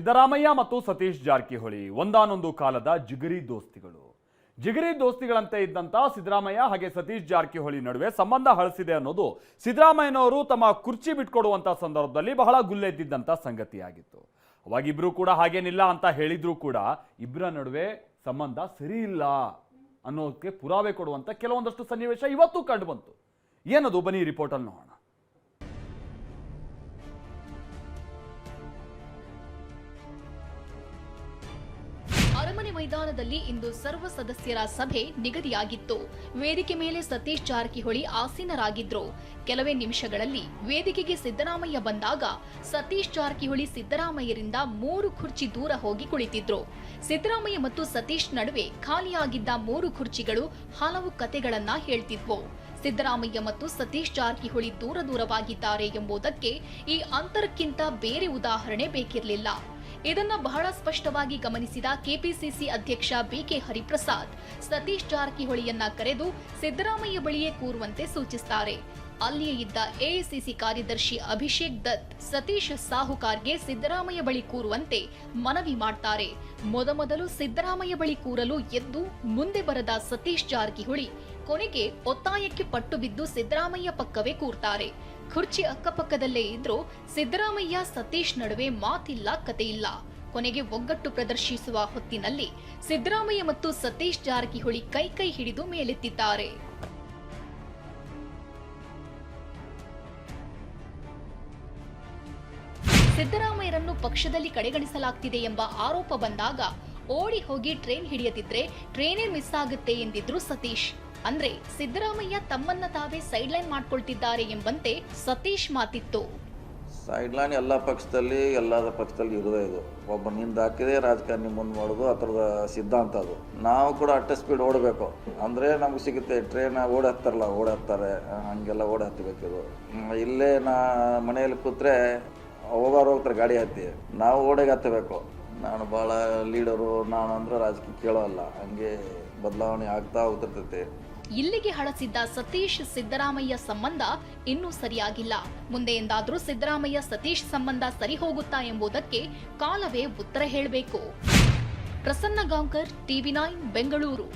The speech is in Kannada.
ಸಿದ್ದರಾಮಯ್ಯ ಮತ್ತು ಸತೀಶ್ ಜಾರಕಿಹೊಳಿ ಒಂದಾನೊಂದು ಕಾಲದ ಜಿಗರಿ ದೋಸ್ತಿಗಳಂತೆ ಇದ್ದಂತ ಸಿದ್ದರಾಮಯ್ಯ ಹಾಗೆ ಸತೀಶ್ ಜಾರಕಿಹೊಳಿ ನಡುವೆ ಸಂಬಂಧ ಹಳಸಿದೆ ಅನ್ನೋದು ಸಿದ್ದರಾಮಯ್ಯನವರು ತಮ್ಮ ಕುರ್ಚಿ ಬಿಟ್ಕೊಡುವಂತ ಸಂದರ್ಭದಲ್ಲಿ ಬಹಳ ಗುಲ್ಲೆದ್ದಿದ್ದಂತ ಸಂಗತಿಯಾಗಿತ್ತು. ಅವಾಗಿಬ್ರು ಕೂಡ ಹಾಗೇನಿಲ್ಲ ಅಂತ ಹೇಳಿದ್ರು ಕೂಡ ಇಬ್ಬರ ನಡುವೆ ಸಂಬಂಧ ಸರಿ ಇಲ್ಲ ಅನ್ನೋದಕ್ಕೆ ಪುರಾವೆ ಕೊಡುವಂತ ಕೆಲವೊಂದಷ್ಟು ಸನ್ನಿವೇಶ ಇವತ್ತು ಕಂಡು ಬಂತು. ಏನದು ಬನ್ನಿ ರಿಪೋರ್ಟ್ ಅಲ್ಲಿ ನೋಡೋಣ. ಅರಮನೆ ಮೈದಾನದಲ್ಲಿ ಇಂದು ಸರ್ವ ಸದಸ್ಯರ ಸಭೆ ನಿಗದಿಯಾಗಿತ್ತು. ವೇದಿಕೆ ಮೇಲೆ ಸತೀಶ್ ಜಾರಕಿಹೊಳಿ ಆಸೀನರಾಗಿದ್ರು. ಕೆಲವೇ ನಿಮಿಷಗಳಲ್ಲಿ ವೇದಿಕೆಗೆ ಸಿದ್ದರಾಮಯ್ಯ ಬಂದಾಗ ಸತೀಶ್ ಜಾರಕಿಹೊಳಿ ಸಿದ್ದರಾಮಯ್ಯರಿಂದ 3 ಕುರ್ಚಿ ದೂರ ಹೋಗಿ ಕುಳಿತಿದ್ರು. ಸಿದ್ದರಾಮಯ್ಯ ಮತ್ತು ಸತೀಶ್ ನಡುವೆ ಖಾಲಿಯಾಗಿದ್ದ 3 ಕುರ್ಚಿಗಳು ಹಲವು ಕತೆಗಳನ್ನ ಹೇಳ್ತಿದ್ವು. ಸಿದ್ದರಾಮಯ್ಯ ಮತ್ತು ಸತೀಶ್ ಜಾರಕಿಹೊಳಿ ದೂರವಾಗಿದ್ದಾರೆ ಎಂಬುದಕ್ಕೆ ಈ ಅಂತರಕ್ಕಿಂತ ಬೇರೆ ಉದಾಹರಣೆ ಬೇಕಿರಲಿಲ್ಲ. ಇದನ್ನ ಬಹಳ ಸ್ಪಷ್ಟವಾಗಿ ಗಮನಿಸಿದ ಕೆಪಿಸಿಸಿ ಅಧ್ಯಕ್ಷ ಬಿಕೆ ಹರಿಪ್ರಸಾದ್ ಸತೀಶ್ ಜಾರಕಿಹೊಳಿಯನ್ನ ಕರೆದು ಸಿದ್ದರಾಮಯ್ಯ ಬಳಿಯೇ ಕೂರುವಂತೆ ಸೂಚಿಸುತ್ತಾರೆ. ಅಲ್ಲಿಯೇ ಇದ್ದ ಎಐಸಿಸಿ ಕಾರ್ಯದರ್ಶಿ ಅಭಿಷೇಕ್ ದತ್ ಸತೀಶ್ ಸಾಹುಕಾರ್ಗೆ ಸಿದ್ದರಾಮಯ್ಯ ಬಳಿ ಕೂರುವಂತೆ ಮನವಿ ಮಾಡ್ತಾರೆ. ಮೊದಮೊದಲು ಸಿದ್ದರಾಮಯ್ಯ ಬಳಿ ಕೂರಲು ಎದ್ದು ಮುಂದೆ ಬರದ ಸತೀಶ್ ಜಾರಕಿಹೊಳಿ ಕೊನೆಗೆ ಒತ್ತಾಯಕ್ಕೆ ಪಟ್ಟು ಬಿದ್ದು ಸಿದ್ದರಾಮಯ್ಯ ಪಕ್ಕವೇ ಕೂರ್ತಾರೆ. ಕುರ್ಚಿ ಅಕ್ಕಪಕ್ಕದಲ್ಲೇ ಇದ್ರೂ ಸಿದ್ದರಾಮಯ್ಯ ಸತೀಶ್ ನಡುವೆ ಮಾತಿಲ್ಲ ಕತೆಯಿಲ್ಲ. ಕೊನೆಗೆ ಒಗ್ಗಟ್ಟು ಪ್ರದರ್ಶಿಸುವ ಹೊತ್ತಿನಲ್ಲಿ ಸಿದ್ದರಾಮಯ್ಯ ಮತ್ತು ಸತೀಶ್ ಜಾರಕಿಹೊಳಿ ಕೈ ಹಿಡಿದು ಮೇಲೆತ್ತಿದ್ದಾರೆ. ಸಿದ್ದರಾಮಯ್ಯರನ್ನು ಪಕ್ಷದಲ್ಲಿ ಕಡೆಗಣಿಸಲಾಗ್ತಿದೆ ಎಂಬ ಆರೋಪ ಬಂದಾಗ ಓಡಿ ಹೋಗಿ ಟ್ರೈನ್ ಹಿಡಿಯದಿದ್ರೆ ಟ್ರೈನೇ ಮಿಸ್ ಆಗುತ್ತೆ ಎಂದಿದ್ರು ಸತೀಶ್. ಅಂದ್ರೆ ಸಿದ್ದರಾಮಯ್ಯ ತಮ್ಮನ್ನ ತಾವೇ ಸೈಡ್ಲೈನ್ ಮಾಡ್ಕೊಳ್ತಿದ್ದಾರೆ ಎಂಬಂತೆ ಸತೀಶ್ ಮಾತಿತ್ತು. ಸೈಡ್ಲೈನ್ ಎಲ್ಲ ಪಕ್ಷದಲ್ಲಿ ಇರೋದೇ ಇದು. ಒಬ್ಬ ನಿಂದ ಹಾಕಿದೆ ರಾಜಕಾರಣಿ ಮುಂದೆ ಮಾಡೋದು ಆ ಥರದ ಸಿದ್ಧಾಂತ ಅದು. ನಾವು ಕೂಡ ಅಷ್ಟೇ ಸ್ಪೀಡ್ ಓಡಬೇಕು ಅಂದರೆ ನಮ್ಗೆ ಸಿಗುತ್ತೆ. ಟ್ರೈನ್ ಓಡಾಡ್ತಾರೆ ಹಂಗೆಲ್ಲ ಓಡಾಡ್ತಿಬೇಕಿದು. ಇಲ್ಲೇ ಮನೆಯಲ್ಲಿ ಕೂತ್ರೆ ಹೋಗ್ತಾರೆ ಗಾಡಿ ಹತ್ತಿ, ನಾವು ಓಡಾಗಿ ಹತ್ತಬೇಕು. ನಾನು ಭಾಳ ಲೀಡರು ನಾನು ಅಂದ್ರೆ ರಾಜಕೀಯ ಕೇಳೋಲ್ಲ, ಹಂಗೆ ಬದಲಾವಣೆ ಆಗ್ತಾ ಹೋಗ್ತಿರ್ತೈತೆ. ಇಲ್ಲಿಗೆ ಹಳಸಿದ್ದ ಸತೀಶ್ ಸಿದ್ದರಾಮಯ್ಯ ಸಂಬಂಧ ಇನ್ನೂ ಸರಿಯಾಗಿಲ್ಲ. ಮುಂದೆ ಎಂದಾದ್ರೂ ಸಿದ್ದರಾಮಯ್ಯ ಸತೀಶ್ ಸಂಬಂಧ ಸರಿ ಹೋಗುತ್ತಾ ಎಂಬುದಕ್ಕೆ ಕಾಲವೇ ಉತ್ತರ ಹೇಳಬೇಕು. ಪ್ರಸನ್ನ ಗಾಂವ್ಕರ್, TV9 ಬೆಂಗಳೂರು.